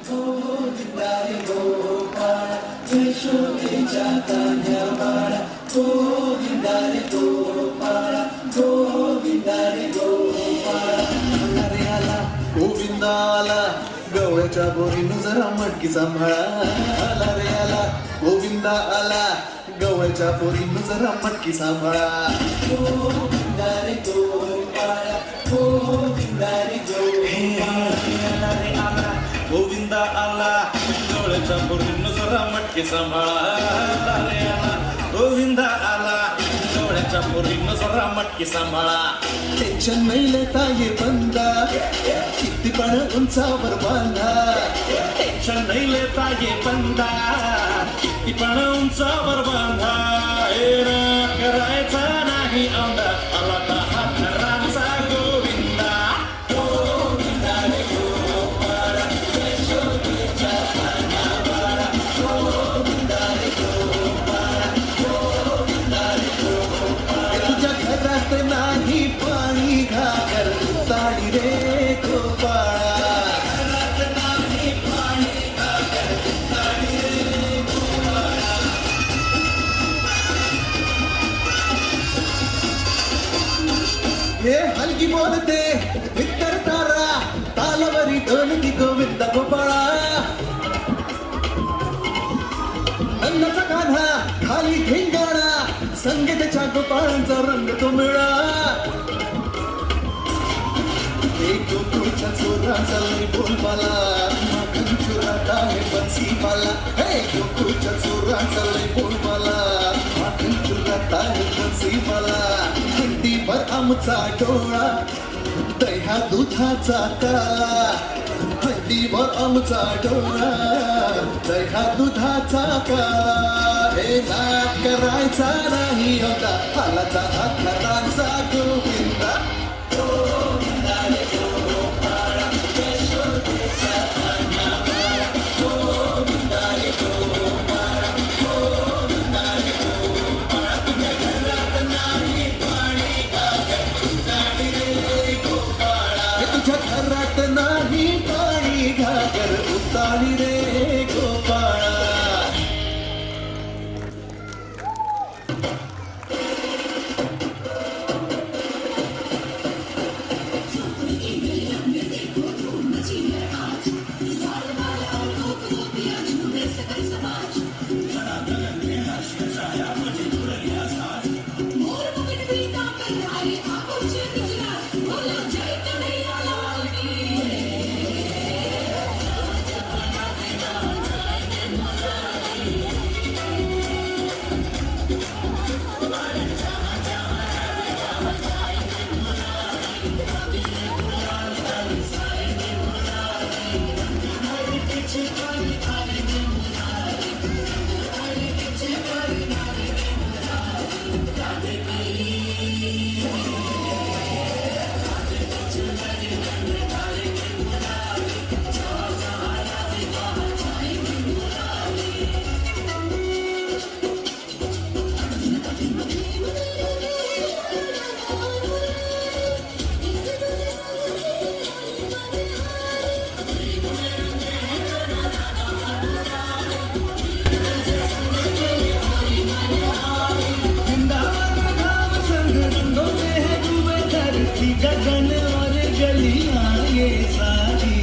गोविंदा रे गोपाळ यशोदेच्या कान्या बाळा गोविंदा रे गोपाळ गोविंदा रे गोपाळ आला रे आला गोविंदा आला गवळ्याच्या बोरीनं जरा मटकी सांभाळा आला रे आला गोविंदा आला गवळ्याच्या बोरीनं जरा मटकी सांभाळा गोविंदा रे गोपाळ गोविंदा रे गोपाळ आला रे आला गोविंदा आला गवळ्याच्या बोरीनं जरा मटकी सांभाळा आला रे आला गोविंदा आला गवळ्याच्या बोरीनं जरा मटकी सांभाळा टेन्शन नाही लेता ये बंदा किती पण उंचावर बांधा टेन्शन नाही लेता ये बंदा किती पण उंचावर बांधा करायचा नाही औंधा आला का हा खरांचा गोविंदा गोविंदा रे गोपाळ यशोदेच्या कान्या बाळा गोविंदा रे गोपाळ गोविंदा रे गोपाळ तुझ्या घरात नाही पाणी घागर ताडी रे गोपाळा घरात नाही पाणी घागर ताडी रे गोपाळा हे हलकी बोलते वित्तर तारा तालावरी ढोलकी गोविंदा गोपाळा अन्नाचा कान्हा खाली धिंगाणा संगीताच्या गोपाळांचा रंग तो मिळा एक गोकुळच्या चोराचा लई बोलबाला माखन चोरात आहे बन्सीवाला हे गोकुळच्या चोराचा लई बोलबाला माखन चोरात आहे बन्सीवाला हंडीवर आमचा डोळा दह्या दुधाचा काला हंडीवर आमचा डोळा दह्या दुधाचा काला हे नाक करायचा नाही होता आला तर खरांचा गोविंदा गोविंदा रे गोपाळ यशोदेच्या कान्या बाळा गोविंदा रे गोपाळ गोविंदा रे गोपाळ तुझ्या घरात नाही पाणी घागर ताडी रे गोपाळा तुझ्या घरात नाही पाणी घागर उतारी रे गोपाळा गगन और गलियां ये सारी